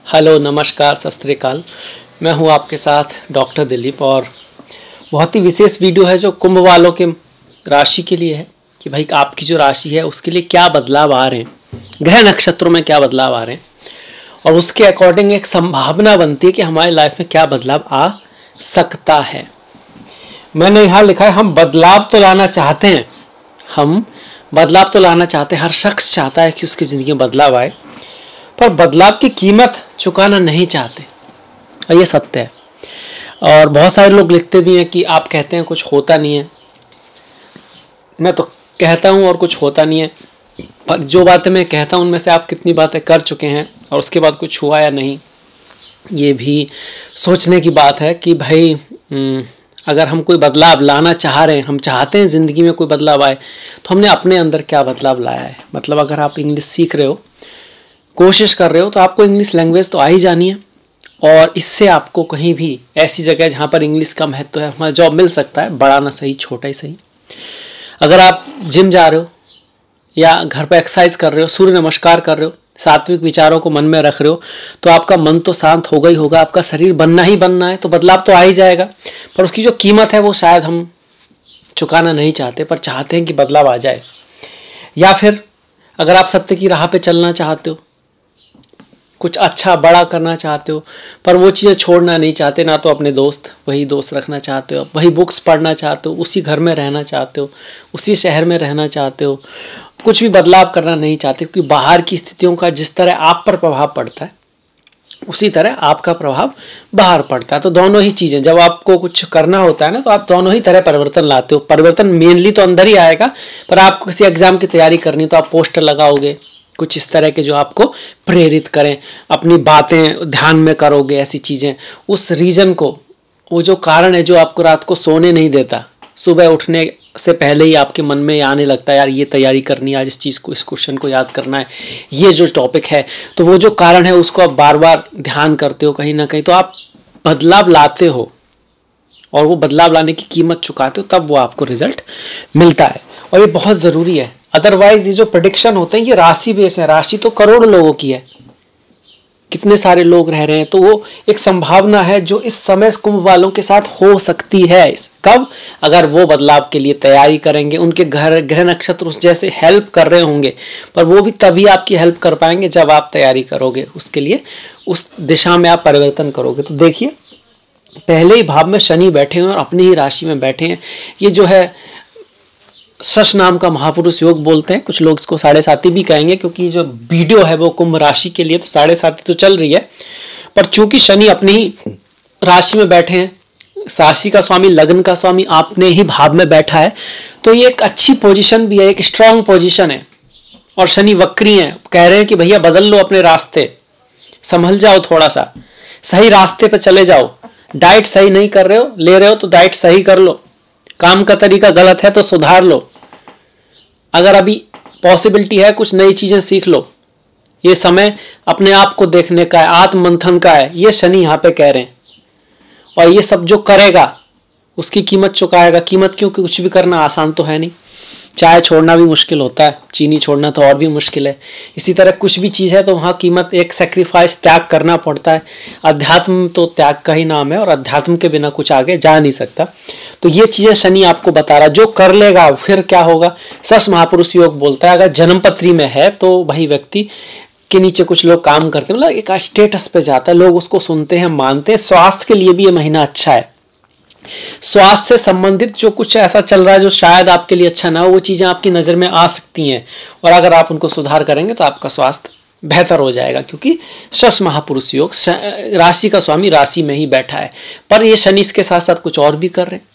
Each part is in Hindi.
हेलो, नमस्कार, सत श्री अकाल। मैं हूं आपके साथ डॉक्टर दिलीप और बहुत ही विशेष वीडियो है जो कुंभ वालों के राशि के लिए है कि भाई आपकी जो राशि है उसके लिए क्या बदलाव आ रहे हैं, ग्रह नक्षत्रों में क्या बदलाव आ रहे हैं और उसके अकॉर्डिंग एक संभावना बनती है कि हमारी लाइफ में क्या बदलाव आ सकता है। मैंने यहाँ लिखा है हम बदलाव तो लाना चाहते हैं, हम बदलाव तो लाना चाहते हैं, हर शख्स चाहता है कि उसकी ज़िंदगी में बदलाव आए, पर बदलाव की कीमत चुकाना नहीं चाहते और ये सत्य है। और बहुत सारे लोग लिखते भी हैं कि आप कहते हैं कुछ होता नहीं है। मैं तो कहता हूँ और कुछ होता नहीं है, पर जो बातें मैं कहता हूँ उनमें से आप कितनी बातें कर चुके हैं और उसके बाद कुछ हुआ या नहीं, ये भी सोचने की बात है कि भाई अगर हम कोई बदलाव लाना चाह रहे हैं, हम चाहते हैं ज़िंदगी में कोई बदलाव आए, तो हमने अपने अंदर क्या बदलाव लाया है। मतलब अगर आप इंग्लिश सीख रहे हो, कोशिश कर रहे हो, तो आपको इंग्लिश लैंग्वेज तो आ ही जानी है और इससे आपको कहीं भी ऐसी जगह जहाँ पर इंग्लिश का महत्व है हमारा जॉब मिल सकता है, बड़ा ना सही छोटा ही सही। अगर आप जिम जा रहे हो या घर पर एक्सरसाइज कर रहे हो, सूर्य नमस्कार कर रहे हो, सात्विक विचारों को मन में रख रहे हो, तो आपका मन तो शांत होगा ही होगा, आपका शरीर बनना ही बनना है, तो बदलाव तो आ ही जाएगा। पर उसकी जो कीमत है वो शायद हम चुकाना नहीं चाहते, पर चाहते हैं कि बदलाव आ जाए। या फिर अगर आप सत्य की राह पे चलना चाहते हो, कुछ अच्छा बड़ा करना चाहते हो, पर वो चीज़ें छोड़ना नहीं चाहते, ना तो अपने दोस्त वही दोस्त रखना चाहते हो, वही बुक्स पढ़ना चाहते हो, उसी घर में रहना चाहते हो, उसी शहर में रहना चाहते हो, कुछ भी बदलाव करना नहीं चाहते, क्योंकि बाहर की स्थितियों का जिस तरह आप पर प्रभाव पड़ता है उसी तरह आपका प्रभाव बाहर पड़ता है। तो दोनों ही चीज़ें, जब आपको कुछ करना होता है ना, तो आप दोनों ही तरह परिवर्तन लाते हो। परिवर्तन मेनली तो अंदर ही आएगा, पर आपको किसी एग्जाम की तैयारी करनी तो आप पोस्टर लगाओगे कुछ इस तरह के जो आपको प्रेरित करें, अपनी बातें ध्यान में करोगे, ऐसी चीज़ें, उस रीज़न को, वो जो कारण है जो आपको रात को सोने नहीं देता, सुबह उठने से पहले ही आपके मन में आने लगता है यार ये तैयारी करनी है, आज इस चीज़ को, इस क्वेश्चन को याद करना है, ये जो टॉपिक है, तो वो जो कारण है उसको आप बार बार ध्यान करते हो कहीं ना कहीं, तो आप बदलाव लाते हो और वो बदलाव लाने की कीमत चुकाते हो, तब वो आपको रिजल्ट मिलता है। और ये बहुत ज़रूरी है, अदरवाइज ये जो प्रेडिक्शन होते हैं ये राशि बेस है, राशि तो करोड़ लोगों की है, कितने सारे लोग रह रहे हैं, तो वो एक संभावना है जो इस समय कुंभ वालों के साथ हो सकती है। कब? अगर वो बदलाव के लिए तैयारी करेंगे, उनके ग्रह नक्षत्र उस जैसे हेल्प कर रहे होंगे, पर वो भी तभी आपकी हेल्प कर पाएंगे जब आप तैयारी करोगे उसके लिए, उस दिशा में आप परिवर्तन करोगे। तो देखिए, पहले ही भाव में शनि बैठे हैं और अपनी ही राशि में बैठे हैं। ये जो है शश नाम का महापुरुष योग बोलते हैं, कुछ लोग इसको साढ़े साती भी कहेंगे, क्योंकि जो वीडियो है वो कुंभ राशि के लिए, तो साढ़े साती तो चल रही है, पर चूंकि शनि अपनी ही राशि में बैठे हैं, राशि का स्वामी लग्न का स्वामी आपने ही भाव में बैठा है, तो ये एक अच्छी पोजीशन भी है, एक स्ट्रांग पोजीशन है। और शनि वक्री है, कह रहे हैं कि भैया बदल लो अपने रास्ते, संभल जाओ, थोड़ा सा सही रास्ते पर चले जाओ, डाइट सही नहीं कर रहे हो, ले रहे हो तो डाइट सही कर लो, काम का तरीका गलत है तो सुधार लो, अगर अभी पॉसिबिलिटी है कुछ नई चीजें सीख लो, ये समय अपने आप को देखने का है, आत्म मंथन का है, ये शनि यहाँ पे कह रहे हैं। और ये सब जो करेगा उसकी कीमत चुकाएगा। कीमत क्योंकि कुछ भी करना आसान तो है नहीं, चाय छोड़ना भी मुश्किल होता है, चीनी छोड़ना तो और भी मुश्किल है, इसी तरह कुछ भी चीज़ है तो वहाँ कीमत, एक सेक्रीफाइस, त्याग करना पड़ता है। अध्यात्म तो त्याग का ही नाम है और अध्यात्म के बिना कुछ आगे जा नहीं सकता। तो ये चीज़ें शनि आपको बता रहा, जो कर लेगा फिर क्या होगा। सस महापुरुष योग बोलता है, अगर जन्मपत्री में है तो वही व्यक्ति के नीचे कुछ लोग काम करते हैं, मतलब एक स्टेटस पे जाता है, लोग उसको सुनते हैं, मानते हैं। स्वास्थ्य के लिए भी ये महीना अच्छा है, स्वास्थ्य से संबंधित जो कुछ ऐसा चल रहा है जो शायद आपके लिए अच्छा ना हो, वो चीज़ें आपकी नज़र में आ सकती हैं, और अगर आप उनको सुधार करेंगे तो आपका स्वास्थ्य बेहतर हो जाएगा, क्योंकि शश महापुरुष योग राशि का स्वामी राशि में ही बैठा है। पर ये शनि के साथ साथ कुछ और भी कर रहे हैं।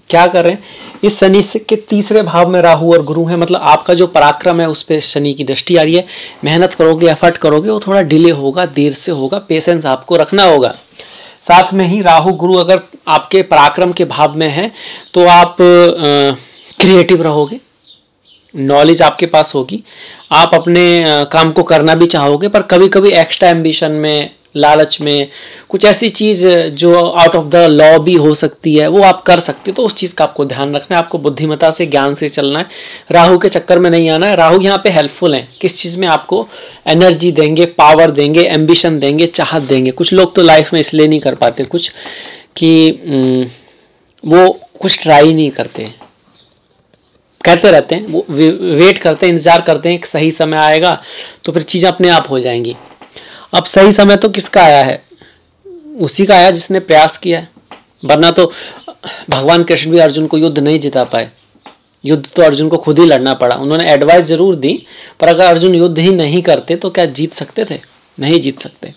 क्या कर रहे हैं? इस शनि के तीसरे भाव में राहु और गुरु है, मतलब आपका जो पराक्रम है उस पर शनि की दृष्टि आ रही है। मेहनत करोगे, एफर्ट करोगे, वो थोड़ा डिले होगा, देर से होगा, पेशेंस आपको रखना होगा। साथ में ही राहु गुरु अगर आपके पराक्रम के भाव में है तो आप क्रिएटिव रहोगे, नॉलेज आपके पास होगी, आप अपने काम को करना भी चाहोगे, पर कभी कभी एक्स्ट्रा एम्बिशन में लालच में, कुछ ऐसी चीज़ जो आउट ऑफ द लॉ भी हो सकती है, वो आप कर सकते हो। तो उस चीज़ का आपको ध्यान रखना है, आपको बुद्धिमत्ता से, ज्ञान से चलना है, राहु के चक्कर में नहीं आना है। राहु यहाँ पे हेल्पफुल है, किस चीज़ में आपको एनर्जी देंगे, पावर देंगे, एम्बिशन देंगे, चाहत देंगे। कुछ लोग तो लाइफ में इसलिए नहीं कर पाते कुछ कि वो कुछ ट्राई नहीं करते, कहते रहते हैं, वो वेट करते हैं, इंतजार करते हैं कि सही समय आएगा तो फिर चीज़ें अपने आप हो जाएंगी। अब सही समय तो किसका आया है? उसी का आया जिसने प्रयास किया है। वरना तो भगवान कृष्ण भी अर्जुन को युद्ध नहीं जिता पाए, युद्ध तो अर्जुन को खुद ही लड़ना पड़ा। उन्होंने एडवाइस जरूर दी, पर अगर अर्जुन युद्ध ही नहीं करते तो क्या जीत सकते थे? नहीं जीत सकते।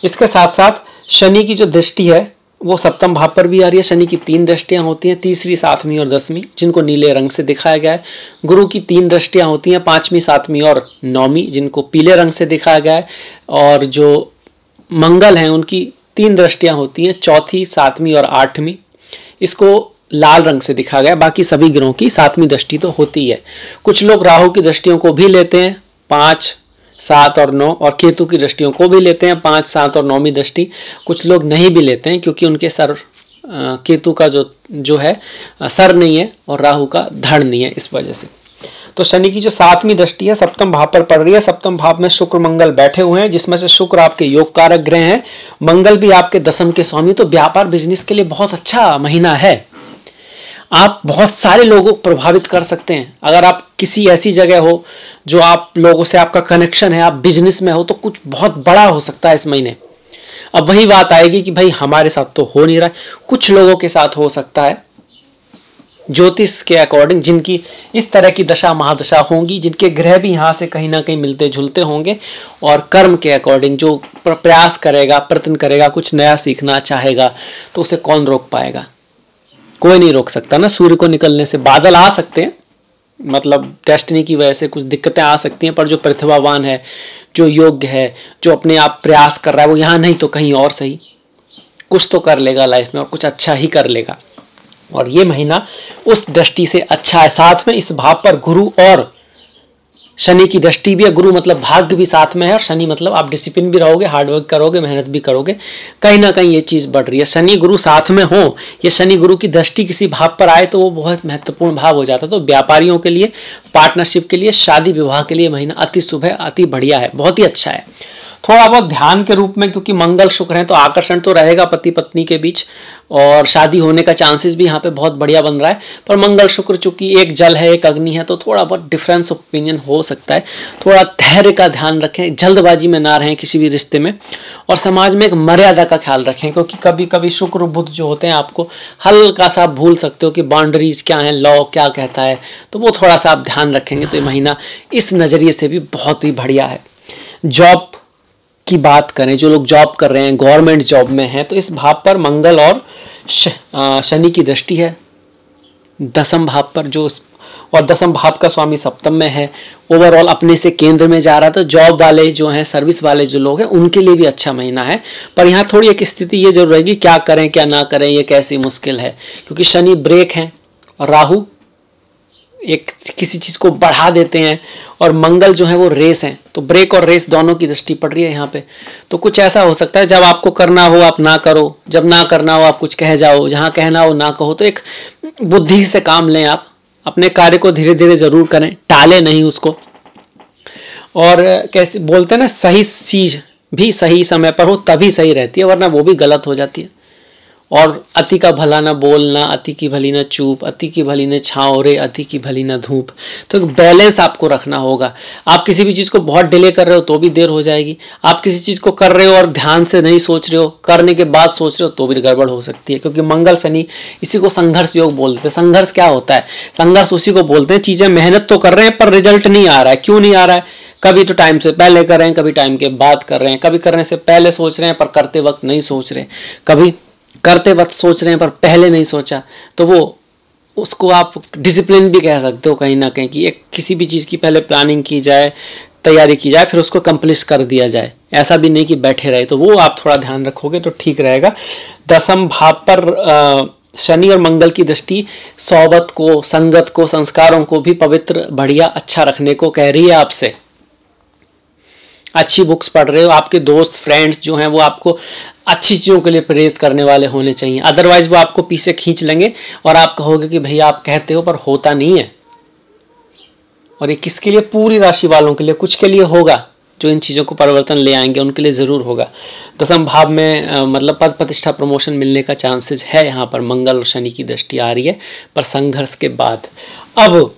इसके साथ साथ शनि की जो दृष्टि है वो सप्तम भाव पर भी आ रही है। शनि की 3 दृष्टियां होती हैं, 3री, 7वीं और 10वीं, जिनको नीले रंग से दिखाया गया है। गुरु की 3 दृष्टियां होती हैं, 5वीं, 7वीं और 9वीं, जिनको पीले रंग से दिखाया गया है। और जो मंगल हैं उनकी 3 दृष्टियां होती हैं, 4वीं, 7वीं और 8वीं, इसको लाल रंग से दिखाया गया है। बाकी सभी ग्रहों की 7वीं दृष्टि तो होती है। कुछ लोग राहु की दृष्टियों को भी लेते हैं, 5, 7 और 9, और केतु की दृष्टियों को भी लेते हैं, 5, 7 और 9वीं दृष्टि। कुछ लोग नहीं भी लेते हैं क्योंकि उनके सर, केतु का जो है सर नहीं है और राहु का धड़ नहीं है, इस वजह से। तो शनि की जो 7वीं दृष्टि है सप्तम भाव पर पड़ रही है। सप्तम भाव में शुक्र मंगल बैठे हुए हैं, जिसमें से शुक्र आपके योग कारक ग्रह हैं, मंगल भी आपके दशम के स्वामी। तो व्यापार बिजनेस के लिए बहुत अच्छा महीना है। आप बहुत सारे लोगों को प्रभावित कर सकते हैं। अगर आप किसी ऐसी जगह हो जो आप लोगों से आपका कनेक्शन है, आप बिजनेस में हो, तो कुछ बहुत बड़ा हो सकता है इस महीने। अब वही बात आएगी कि भाई हमारे साथ तो हो नहीं रहा है, कुछ लोगों के साथ हो सकता है। ज्योतिष के अकॉर्डिंग जिनकी इस तरह की दशा महादशा होंगी, जिनके ग्रह भी यहाँ से कहीं ना कहीं मिलते जुलते होंगे, और कर्म के अकॉर्डिंग जो प्रयास करेगा, प्रयत्न करेगा, कुछ नया सीखना चाहेगा, तो उसे कौन रोक पाएगा? कोई नहीं रोक सकता ना। सूर्य को निकलने से बादल आ सकते हैं, मतलब डेस्टिनी की वजह से कुछ दिक्कतें आ सकती हैं, पर जो प्रतिभावान है, जो योग्य है, जो अपने आप प्रयास कर रहा है, वो यहाँ नहीं तो कहीं और सही कुछ तो कर लेगा लाइफ में, और कुछ अच्छा ही कर लेगा। और ये महीना उस दृष्टि से अच्छा है। साथ में इस भाव पर गुरु और शनि की दृष्टि भी है। गुरु मतलब भाग्य भी साथ में है, और शनि मतलब आप डिसिप्लिन भी रहोगे, हार्डवर्क करोगे, मेहनत भी करोगे, कहीं ना कहीं ये चीज़ बढ़ रही है। शनि गुरु साथ में हो, ये शनि गुरु की दृष्टि किसी भाव पर आए तो वो बहुत महत्वपूर्ण भाव हो जाता है। तो व्यापारियों के लिए, पार्टनरशिप के लिए, शादी विवाह के लिए महीना अति शुभ है, अति बढ़िया है, बहुत ही अच्छा है। थोड़ा बहुत ध्यान के रूप में, क्योंकि मंगल शुक्र है तो आकर्षण तो रहेगा पति पत्नी के बीच, और शादी होने का चांसेस भी यहाँ पे बहुत बढ़िया बन रहा है। पर मंगल शुक्र चूंकि एक जल है, एक अग्नि है, तो थोड़ा बहुत डिफरेंस ओपिनियन हो सकता है। थोड़ा धैर्य का ध्यान रखें, जल्दबाजी में ना रहें किसी भी रिश्ते में, और समाज में एक मर्यादा का ख्याल रखें, क्योंकि कभी कभी शुक्र बुध जो होते हैं आपको हल्का सा आप भूल सकते हो कि बाउंड्रीज क्या है, लॉ क्या कहता है, तो वो थोड़ा सा आप ध्यान रखेंगे तो ये महीना इस नज़रिए से भी बहुत ही बढ़िया है। जॉब की बात करें, जो लोग जॉब कर रहे हैं, गवर्नमेंट जॉब में हैं, तो इस भाव पर मंगल और शनि की दृष्टि है दसम भाव पर, जो और दसम भाव का स्वामी सप्तम में है। ओवरऑल अपने से केंद्र में जा रहा था। जॉब वाले जो हैं, सर्विस वाले जो लोग हैं, उनके लिए भी अच्छा महीना है। पर यहाँ थोड़ी एक स्थिति ये जरूर रहेगी, क्या करें क्या ना करें, ये कैसी मुश्किल है, क्योंकि शनि ब्रेक हैं और राहु एक किसी चीज़ को बढ़ा देते हैं, और मंगल जो है वो रेस हैं। तो ब्रेक और रेस दोनों की दृष्टि पड़ रही है यहाँ पे। तो कुछ ऐसा हो सकता है, जब आपको करना हो आप ना करो, जब ना करना हो आप कुछ कह जाओ, जहाँ कहना हो ना कहो। तो एक बुद्धि से काम लें, आप अपने कार्य को धीरे धीरे जरूर करें, टाले नहीं उसको। और कैसे बोलते हैं ना, सही चीज़ भी सही समय पर हो तभी सही रहती है, वरना वो भी गलत हो जाती है। और अति का भला न बोलना, अति की भली न चूप, अति की भली न छाँव रे, अति की भली न धूप। तो एक बैलेंस आपको रखना होगा। आप किसी भी चीज़ को बहुत डिले कर रहे हो तो भी देर हो जाएगी। आप किसी चीज़ को कर रहे हो और ध्यान से नहीं सोच रहे हो, करने के बाद सोच रहे हो, तो भी गड़बड़ हो सकती है। क्योंकि मंगल शनि, इसी को संघर्ष योग बोलते हैं। संघर्ष क्या होता है? संघर्ष उसी को बोलते हैं, चीज़ें मेहनत तो कर रहे हैं पर रिजल्ट नहीं आ रहा है। क्यों नहीं आ रहा है? कभी तो टाइम से पहले कर रहे हैं, कभी टाइम के बाद कर रहे हैं, कभी करने से पहले सोच रहे हैं पर करते वक्त नहीं सोच रहे, कभी करते वक्त सोच रहे हैं पर पहले नहीं सोचा। तो वो उसको आप डिसिप्लिन भी कह सकते हो कहीं ना कहीं, कि एक किसी भी चीज़ की पहले प्लानिंग की जाए, तैयारी की जाए, फिर उसको कंप्लीट कर दिया जाए। ऐसा भी नहीं कि बैठे रहे। तो वो आप थोड़ा ध्यान रखोगे तो ठीक रहेगा। दसम भाव पर शनि और मंगल की दृष्टि सोबत को, संगत को, संस्कारों को भी पवित्र, बढ़िया, अच्छा रखने को कह रही है आपसे। अच्छी बुक्स पढ़ रहे हो, आपके दोस्त फ्रेंड्स जो हैं वो आपको अच्छी चीज़ों के लिए प्रेरित करने वाले होने चाहिए। अदरवाइज वो आपको पीछे खींच लेंगे और आप कहोगे कि भैया आप कहते हो पर होता नहीं है। और ये किसके लिए? पूरी राशि वालों के लिए, कुछ के लिए होगा जो इन चीज़ों को परिवर्तन ले आएंगे, उनके लिए ज़रूर होगा। दसम भाव में मतलब पद प्रतिष्ठा प्रमोशन मिलने का चांसेस है। यहाँ पर मंगल और शनि की दृष्टि आ रही है, पर संघर्ष के बाद। अब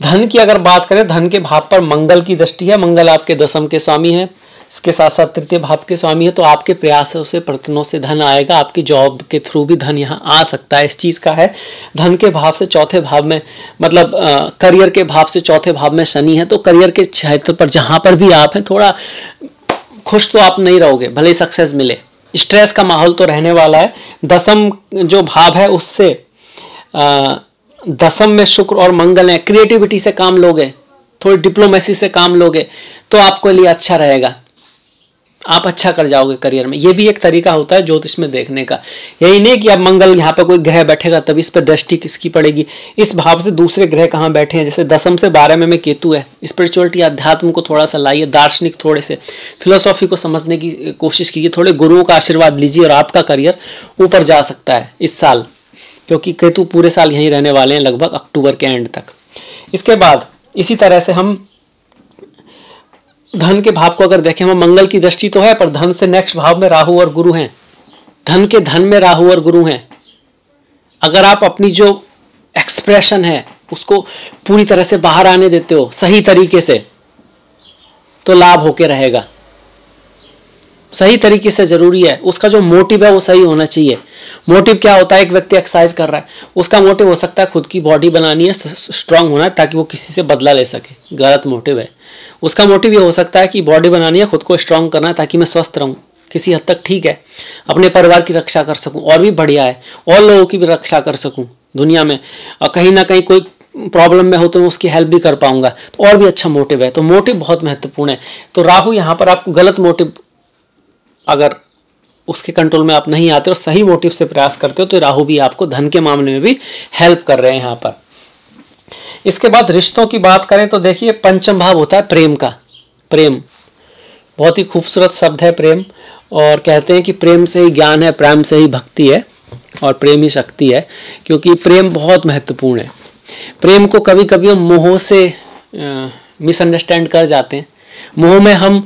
धन की अगर बात करें, धन के भाव पर मंगल की दृष्टि है। मंगल आपके दसम के स्वामी है, इसके साथ साथ तृतीय भाव के स्वामी है। तो आपके प्रयासों से, प्रयत्नों से धन आएगा। आपकी जॉब के थ्रू भी धन यहाँ आ सकता है, इस चीज़ का है। धन के भाव से चौथे भाव में, मतलब करियर के भाव से चौथे भाव में शनि है। तो करियर के क्षेत्र पर जहाँ पर भी आप हैं, थोड़ा खुश तो आप नहीं रहोगे, भले ही सक्सेस मिले, स्ट्रेस का माहौल तो रहने वाला है। दसम जो भाव है उससे दसम में शुक्र और मंगल है। क्रिएटिविटी से काम लोगे, थोड़ी डिप्लोमेसी से काम लोगे तो आपके लिए अच्छा रहेगा, आप अच्छा कर जाओगे करियर में। ये भी एक तरीका होता है ज्योतिष में देखने का। यही नहीं कि अब मंगल यहाँ पे कोई ग्रह बैठेगा तब इस पर दृष्टि किसकी पड़ेगी। इस भाव से दूसरे ग्रह कहाँ बैठे हैं, जैसे दसम से 12वें में केतु है। स्पिरिचुअलिटी, अध्यात्म को थोड़ा सा लाइए, दार्शनिक थोड़े से फिलोसॉफी को समझने की कोशिश कीजिए, थोड़े गुरुओं का आशीर्वाद लीजिए और आपका करियर ऊपर जा सकता है इस साल, क्योंकि केतु पूरे साल यहीं रहने वाले हैं, लगभग अक्टूबर के एंड तक। इसके बाद इसी तरह से हम धन के भाव को अगर देखें, हम मंगल की दृष्टि तो है, पर धन से नेक्स्ट भाव में राहु और गुरु हैं। धन के धन में राहु और गुरु हैं। अगर आप अपनी जो एक्सप्रेशन है उसको पूरी तरह से बाहर आने देते हो सही तरीके से, तो लाभ होके रहेगा। सही तरीके से जरूरी है, उसका जो मोटिव है वो सही होना चाहिए। मोटिव क्या होता है? एक व्यक्ति एक्सरसाइज कर रहा है, उसका मोटिव हो सकता है खुद की बॉडी बनानी है, स्ट्रांग होना है ताकि वो किसी से बदला ले सके, गलत मोटिव है। उसका मोटिव ये हो सकता है कि बॉडी बनानी है, खुद को स्ट्रांग करना है ताकि मैं स्वस्थ रहूं, किसी हद तक ठीक है, अपने परिवार की रक्षा कर सकूं, और भी बढ़िया है, और लोगों की भी रक्षा कर सकूं दुनिया में, और कहीं ना कहीं कोई प्रॉब्लम में हो तो मैं उसकी हेल्प भी कर पाऊंगा, तो और भी अच्छा मोटिव है। तो मोटिव बहुत महत्वपूर्ण है। तो राहु यहाँ पर आपको गलत मोटिव, अगर उसके कंट्रोल में आप नहीं आते और सही मोटिव से प्रयास करते हो, तो राहु भी आपको धन के मामले में भी हेल्प कर रहे हैं यहाँ पर। इसके बाद रिश्तों की बात करें तो देखिए, पंचम भाव होता है प्रेम का। प्रेम बहुत ही खूबसूरत शब्द है, प्रेम। और कहते हैं कि प्रेम से ही ज्ञान है, प्रेम से ही भक्ति है, और प्रेम ही शक्ति है, क्योंकि प्रेम बहुत महत्वपूर्ण है। प्रेम को कभी कभी हम मोह से मिसअंडरस्टैंड कर जाते हैं। मोह में हम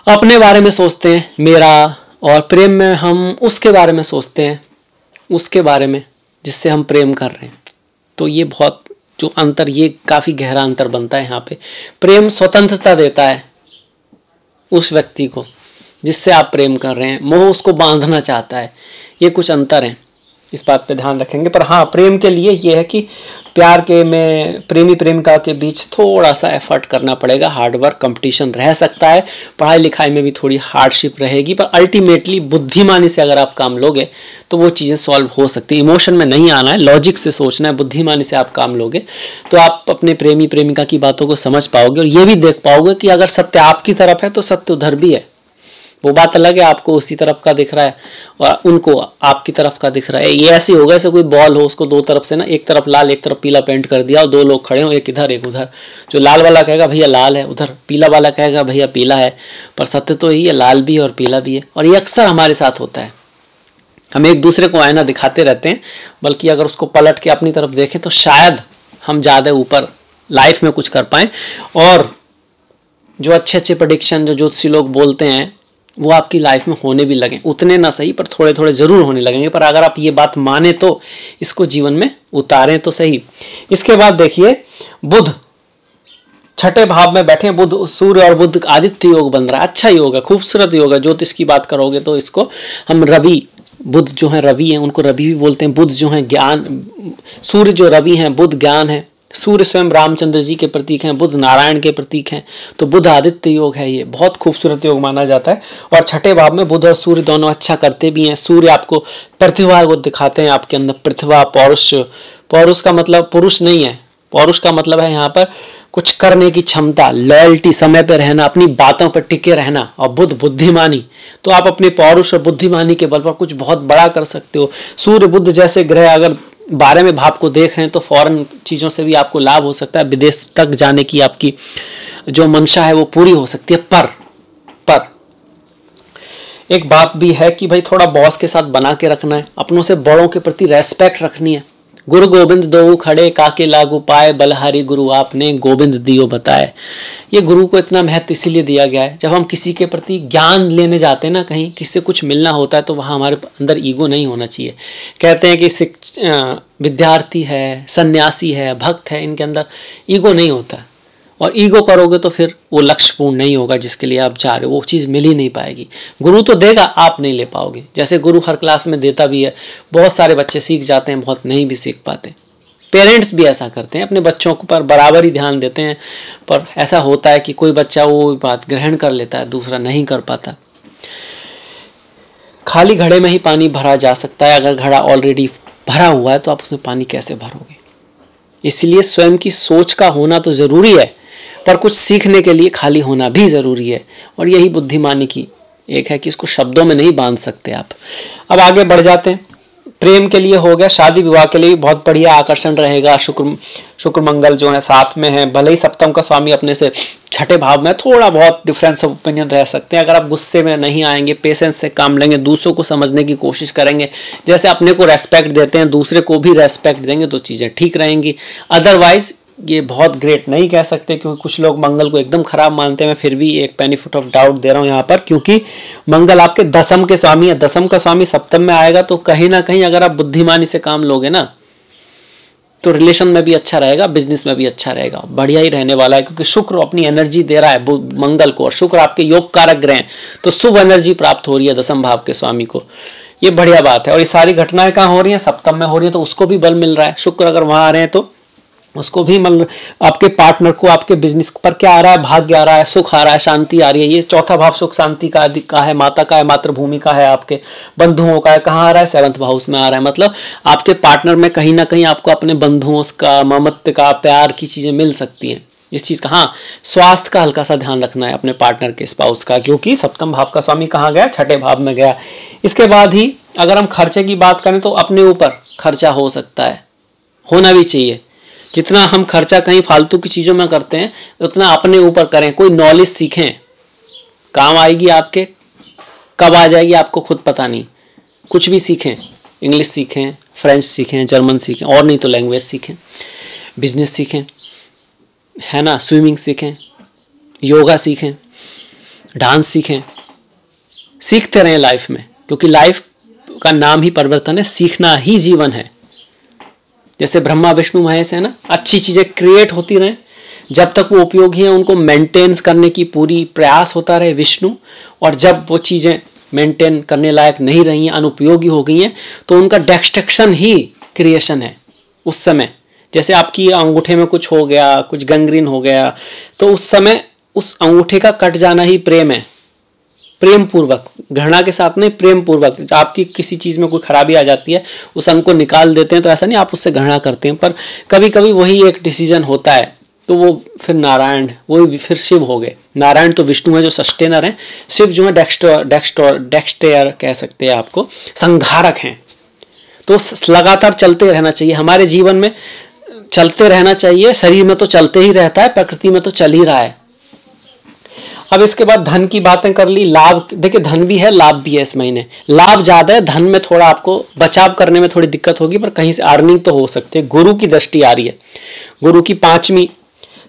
अपने बारे में सोचते हैं, मेरा, और प्रेम में हम उसके बारे में सोचते हैं, उसके बारे में जिससे हम प्रेम कर रहे हैं। तो ये बहुत जो अंतर, ये काफ़ी गहरा अंतर बनता है यहाँ पे। प्रेम स्वतंत्रता देता है उस व्यक्ति को जिससे आप प्रेम कर रहे हैं, मोह उसको बांधना चाहता है। ये कुछ अंतर हैं, इस बात पे ध्यान रखेंगे। पर हाँ, प्रेम के लिए ये है कि प्यार के में प्रेमी प्रेमिका के बीच थोड़ा सा एफर्ट करना पड़ेगा, हार्डवर्क, कंपटीशन रह सकता है, पढ़ाई लिखाई में भी थोड़ी हार्डशिप रहेगी, पर अल्टीमेटली बुद्धिमानी से अगर आप काम लोगे तो वो चीज़ें सॉल्व हो सकती है। इमोशन में नहीं आना है, लॉजिक से सोचना है, बुद्धिमानी से आप काम लोगे तो आप अपने प्रेमी प्रेमिका की बातों को समझ पाओगे, और ये भी देख पाओगे कि अगर सत्य आपकी तरफ है तो सत्य उधर भी है। वो बात अलग है, आपको उसी तरफ का दिख रहा है और उनको आपकी तरफ का दिख रहा है। ये ऐसे होगा जैसे कोई बॉल हो, उसको दो तरफ से ना, एक तरफ लाल एक तरफ पीला पेंट कर दिया और दो लोग खड़े हो, एक इधर एक उधर। जो लाल वाला कहेगा भैया लाल है, उधर पीला वाला कहेगा भैया पीला है, पर सत्य तो यही है, लाल भी है और पीला भी है। और ये अक्सर हमारे साथ होता है, हम एक दूसरे को आईना दिखाते रहते हैं, बल्कि अगर उसको पलट के अपनी तरफ देखें तो शायद हम ज़्यादा ऊपर लाइफ में कुछ कर पाएँ। और जो अच्छे अच्छे प्रेडिक्शन जो ज्योतिषी लोग बोलते हैं वो आपकी लाइफ में होने भी लगे, उतने ना सही पर थोड़े थोड़े जरूर होने लगेंगे। पर अगर आप ये बात माने तो इसको जीवन में उतारें तो सही। इसके बाद देखिए, बुध छठे भाव में बैठे, बुध सूर्य और बुध आदित्य योग बन रहा है। अच्छा योग है, खूबसूरत योग है। ज्योतिष की बात करोगे तो इसको हम रवि, बुध जो है रवि हैं, उनको रवि भी बोलते हैं। बुध जो है ज्ञान, सूर्य जो रवि हैं, बुध ज्ञान है। सूर्य स्वयं रामचंद्र जी के प्रतीक हैं, बुध नारायण के प्रतीक हैं, तो बुध आदित्य योग है। ये बहुत खूबसूरत योग माना जाता है। और छठे भाव में बुध और सूर्य दोनों अच्छा करते भी हैं। सूर्य आपको प्रतिभा को दिखाते हैं, आपके अंदर प्रतिभा, पौरुष। पौरुष का मतलब पुरुष नहीं है, पौरुष का मतलब है यहाँ पर कुछ करने की क्षमता, लॉयल्टी, समय पर रहना, अपनी बातों पर टिके रहना। और बुध बुद्धिमानी, तो आप अपने पौरुष और बुद्धिमानी के बल पर कुछ बहुत बड़ा कर सकते हो। सूर्य बुध जैसे ग्रह अगर 12वें भाव को देख रहे हैं तो फॉरेन चीज़ों से भी आपको लाभ हो सकता है, विदेश तक जाने की आपकी जो मंशा है वो पूरी हो सकती है। पर एक बात भी है कि भाई थोड़ा बॉस के साथ बना के रखना है, अपनों से बड़ों के प्रति रेस्पेक्ट रखनी है। गुरु गोविंद दो खड़े काके लागू पाए, बलहारी गुरु आपने गोविंद दियो बताए। ये गुरु को इतना महत्व इसीलिए दिया गया है, जब हम किसी के प्रति ज्ञान लेने जाते हैं ना, कहीं किसी से कुछ मिलना होता है, तो वहाँ हमारे अंदर ईगो नहीं होना चाहिए। कहते हैं कि विद्यार्थी है, सन्यासी है, भक्त है, इनके अंदर ईगो नहीं होता। और ईगो करोगे तो फिर वो लक्ष्य पूर्ण नहीं होगा जिसके लिए आप जा रहे हो, वो चीज़ मिल ही नहीं पाएगी। गुरु तो देगा, आप नहीं ले पाओगे। जैसे गुरु हर क्लास में देता भी है, बहुत सारे बच्चे सीख जाते हैं, बहुत नहीं भी सीख पाते। पेरेंट्स भी ऐसा करते हैं, अपने बच्चों पर बराबर ही ध्यान देते हैं, पर ऐसा होता है कि कोई बच्चा वो बात ग्रहण कर लेता है, दूसरा नहीं कर पाता। खाली घड़े में ही पानी भरा जा सकता है, अगर घड़ा ऑलरेडी भरा हुआ है तो आप उसमें पानी कैसे भरोगे। इसलिए स्वयं की सोच का होना तो ज़रूरी है, पर कुछ सीखने के लिए खाली होना भी ज़रूरी है। और यही बुद्धिमानी की एक है कि इसको शब्दों में नहीं बांध सकते आप। अब आगे बढ़ जाते हैं। प्रेम के लिए हो गया, शादी विवाह के लिए बहुत बढ़िया आकर्षण रहेगा। शुक्र मंगल जो है साथ में है, भले ही सप्तम का स्वामी अपने से छठे भाव में, थोड़ा बहुत डिफरेंस ऑफ ओपिनियन रह सकते हैं। अगर आप गुस्से में नहीं आएंगे, पेशेंस से काम लेंगे, दूसरों को समझने की कोशिश करेंगे, जैसे अपने को रेस्पेक्ट देते हैं दूसरे को भी रेस्पेक्ट देंगे, तो चीज़ें ठीक रहेंगी। अदरवाइज ये बहुत ग्रेट नहीं कह सकते, क्योंकि कुछ लोग मंगल को एकदम खराब मानते हैं। मैं फिर भी एक बेनिफिट ऑफ डाउट दे रहा हूँ यहाँ पर, क्योंकि मंगल आपके दसम के स्वामी है। दसम का स्वामी सप्तम में आएगा, तो कहीं ना कहीं अगर आप बुद्धिमानी से काम लोगे ना, तो रिलेशन में भी अच्छा रहेगा, बिजनेस में भी अच्छा रहेगा, बढ़िया ही रहने वाला है। क्योंकि शुक्र अपनी एनर्जी दे रहा है मंगल को, और शुक्र आपके योग कारक ग्रह हैं, तो शुभ एनर्जी प्राप्त हो रही है दसम भाव के स्वामी को। ये बढ़िया बात है। और ये सारी घटनाएं कहाँ हो रही हैं? सप्तम में हो रही है, तो उसको भी बल मिल रहा है। शुक्र अगर वहां आ रहे हैं तो उसको भी मतलब आपके पार्टनर को, आपके बिजनेस पर क्या आ रहा है? भाग्य आ रहा है, सुख आ रहा है, शांति आ रही है। ये चौथा भाव सुख शांति का है, माता का है, मातृभूमि का है, आपके बंधुओं का है। कहाँ आ रहा है? सेवंथ हाउस में आ रहा है। मतलब आपके पार्टनर में कहीं ना कहीं आपको अपने बंधुओं का, ममत्व का, प्यार की चीजें मिल सकती हैं। इस चीज का, हाँ, स्वास्थ्य का हल्का सा ध्यान रखना है अपने पार्टनर के, स्पाउस का, क्योंकि सप्तम भाव का स्वामी कहाँ गया? छठे भाव में गया। इसके बाद ही अगर हम खर्चे की बात करें तो अपने ऊपर खर्चा हो सकता है, होना भी चाहिए। जितना हम खर्चा कहीं फालतू की चीज़ों में करते हैं, उतना अपने ऊपर करें। कोई नॉलेज सीखें, काम आएगी आपके, कब आ जाएगी आपको खुद पता नहीं। कुछ भी सीखें, इंग्लिश सीखें, फ्रेंच सीखें, जर्मन सीखें, और नहीं तो लैंग्वेज सीखें, बिजनेस सीखें, है ना, स्विमिंग सीखें, योगा सीखें, डांस सीखें। सीखते रहें लाइफ में, क्योंकि लाइफ का नाम ही परिवर्तन है, सीखना ही जीवन है। जैसे ब्रह्मा विष्णु महेश है ना, अच्छी चीज़ें क्रिएट होती रहें, जब तक वो उपयोगी हैं उनको मेंटेन करने की पूरी प्रयास होता रहे विष्णु। और जब वो चीज़ें मेंटेन करने लायक नहीं रही हैं, अनुपयोगी हो गई हैं, तो उनका डिस्ट्रक्शन ही क्रिएशन है उस समय। जैसे आपकी अंगूठे में कुछ हो गया, कुछ गैंग्रीन हो गया, तो उस समय उस अंगूठे का कट जाना ही प्रेम है। प्रेम पूर्वक, घृणा के साथ नहीं, प्रेम पूर्वक। आपकी किसी चीज में कोई खराबी आ जाती है, उस अंग को निकाल देते हैं, तो ऐसा नहीं आप उससे घृणा करते हैं, पर कभी कभी वही एक डिसीजन होता है, तो वो फिर नारायण, वो फिर शिव हो गए। नारायण तो विष्णु है जो सस्टेनर हैं, शिव जो है डेक्स्टेयर कह सकते हैं आपको, संधारक हैं। तो लगातार चलते रहना चाहिए, हमारे जीवन में चलते रहना चाहिए। शरीर में तो चलते ही रहता है, प्रकृति में तो चल ही रहा है। अब इसके बाद धन की बातें कर ली। लाभ, देखिए धन भी है, लाभ भी है। इस महीने लाभ ज्यादा है, धन में थोड़ा आपको बचाव करने में थोड़ी दिक्कत होगी, पर कहीं से अर्निंग तो हो सकती है। गुरु की दृष्टि आ रही है, गुरु की 5वीं,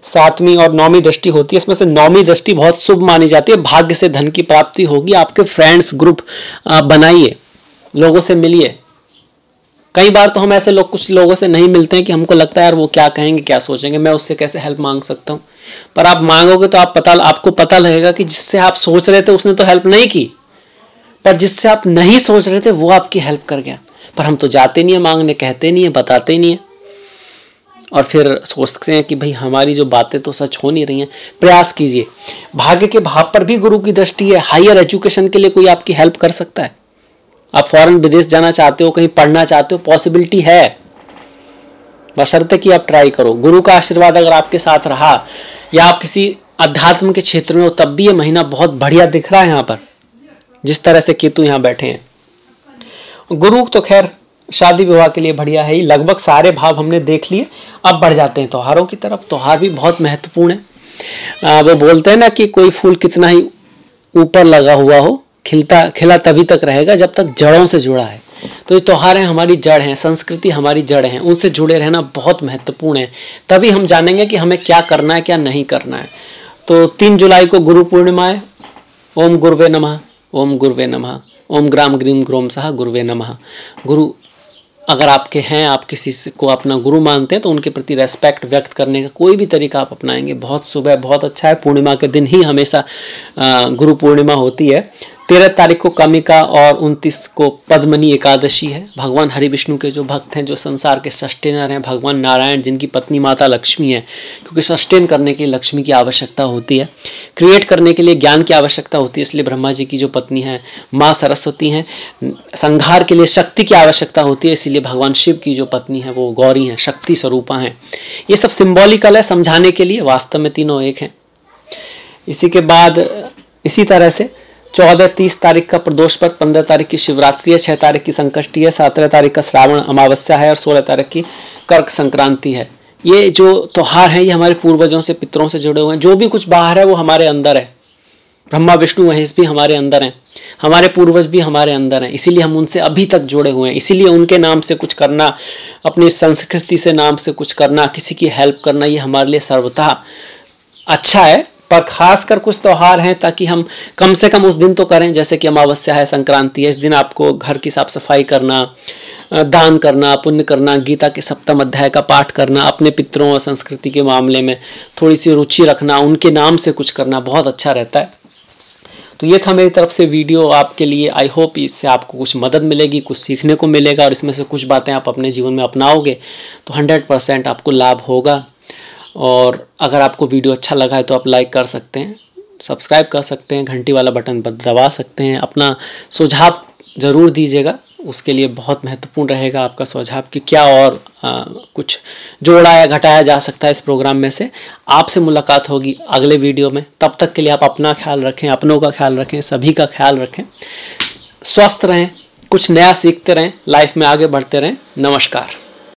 7वीं और 9वीं दृष्टि होती है। इसमें से 9वीं दृष्टि बहुत शुभ मानी जाती है। भाग्य से धन की प्राप्ति होगी। आपके फ्रेंड्स ग्रुप बनाइए, लोगों से मिलिए। कई बार तो हम ऐसे लोग, कुछ लोगों से नहीं मिलते हैं कि हमको लगता है यार वो क्या कहेंगे, क्या सोचेंगे, मैं उससे कैसे हेल्प मांग सकता हूँ। पर आप मांगोगे तो आपको पता लगेगा कि जिससे आप सोच रहे थे उसने तो हेल्प नहीं की, पर जिससे आप नहीं सोच रहे थे वो आपकी हेल्प कर गया। पर हम तो जाते नहीं है मांगने, कहते नहीं है, बताते नहीं है, और फिर सोचते हैं कि भाई हमारी जो बातें तो सच हो नहीं रही हैं। प्रयास कीजिए। भाग्य के भाव पर भी गुरु की दृष्टि है। हायर एजुकेशन के लिए कोई आपकी हेल्प कर सकता है। आप फॉरेन विदेश जाना चाहते हो, कहीं पढ़ना चाहते हो, पॉसिबिलिटी है, बशर्ते कि आप ट्राई करो। गुरु का आशीर्वाद अगर आपके साथ रहा, या आप किसी अध्यात्म के क्षेत्र में हो, तब भी ये महीना बहुत बढ़िया दिख रहा है। यहाँ पर जिस तरह से केतु यहाँ बैठे हैं। गुरु तो खैर शादी विवाह के लिए बढ़िया है ही। लगभग सारे भाव हमने देख लिए। अब बढ़ जाते हैं त्योहारों की तरफ। त्योहार भी बहुत महत्वपूर्ण है। वो बोलते हैं ना कि कोई फूल कितना ही ऊपर लगा हुआ हो, खिला तभी तक रहेगा जब तक जड़ों से जुड़ा है। तो ये त्योहार है हमारी जड़ हैं, संस्कृति हमारी जड़ हैं, उनसे जुड़े रहना बहुत महत्वपूर्ण है। तभी हम जानेंगे कि हमें क्या करना है क्या नहीं करना है। तो 3 जुलाई को गुरु पूर्णिमा है। ओम गुरुवे नमः, ओम गुरुवे नमः, ओम ग्राम ग्रीम ग्रोम सह गुरुवे नमः। गुरु अगर आपके हैं, आप किसी को अपना गुरु मानते हैं तो उनके प्रति रेस्पेक्ट व्यक्त करने का कोई भी तरीका आप अपनाएंगे, बहुत सुबह बहुत अच्छा है। पूर्णिमा के दिन ही हमेशा गुरु पूर्णिमा होती है। 13 तारीख को कामिका और 29 को पद्मनी एकादशी है। भगवान हरि विष्णु के जो भक्त हैं, जो संसार के सस्टेनर हैं, भगवान नारायण जिनकी पत्नी माता लक्ष्मी है, क्योंकि सस्टेन करने के लिए लक्ष्मी की आवश्यकता होती है, क्रिएट करने के लिए ज्ञान की आवश्यकता होती है, इसलिए ब्रह्मा जी की जो पत्नी है माँ सरस्वती हैं। संहार के लिए शक्ति की आवश्यकता होती है, इसीलिए भगवान शिव की जो पत्नी है वो गौरी हैं, शक्ति स्वरूपा हैं। ये सब सिम्बॉलिकल है समझाने के लिए, वास्तव में तीनों एक हैं। इसी के बाद इसी तरह से 14-30 तारीख का प्रदोष पद, 15 तारीख की शिवरात्रि है, 6 तारीख की संकष्टी है, 17 तारीख का श्रावण अमावस्या है और 16 तारीख की कर्क संक्रांति है। ये जो त्योहार हैं ये हमारे पूर्वजों से, पितरों से जुड़े हुए हैं। जो भी कुछ बाहर है वो हमारे अंदर है। ब्रह्मा विष्णु महेश भी हमारे अंदर हैं, हमारे पूर्वज भी हमारे अंदर हैं, इसीलिए हम उनसे अभी तक जुड़े हुए हैं। इसीलिए उनके नाम से कुछ करना, अपनी संस्कृति से नाम से कुछ करना, किसी की हेल्प करना, ये हमारे लिए सर्वथा अच्छा है। पर खासकर कुछ त्यौहार हैं ताकि हम कम से कम उस दिन तो करें, जैसे कि अमावस्या है, संक्रांति है, इस दिन आपको घर की साफ सफाई करना, दान करना, पुण्य करना, गीता के 7वें अध्याय का पाठ करना, अपने पितरों और संस्कृति के मामले में थोड़ी सी रुचि रखना, उनके नाम से कुछ करना बहुत अच्छा रहता है। तो ये था मेरी तरफ से वीडियो आपके लिए। आई होप इससे आपको कुछ मदद मिलेगी, कुछ सीखने को मिलेगा और इसमें से कुछ बातें आप अपने जीवन में अपनाओगे तो 100% आपको लाभ होगा। और अगर आपको वीडियो अच्छा लगा है तो आप लाइक कर सकते हैं, सब्सक्राइब कर सकते हैं, घंटी वाला बटन दबा सकते हैं। अपना सुझाव ज़रूर दीजिएगा, उसके लिए बहुत महत्वपूर्ण रहेगा आपका सुझाव कि क्या और कुछ जोड़ा या घटाया जा सकता है इस प्रोग्राम में से। आपसे मुलाकात होगी अगले वीडियो में, तब तक के लिए आप अपना ख्याल रखें, अपनों का ख्याल रखें, सभी का ख्याल रखें, स्वस्थ रहें, कुछ नया सीखते रहें, लाइफ में आगे बढ़ते रहें। नमस्कार।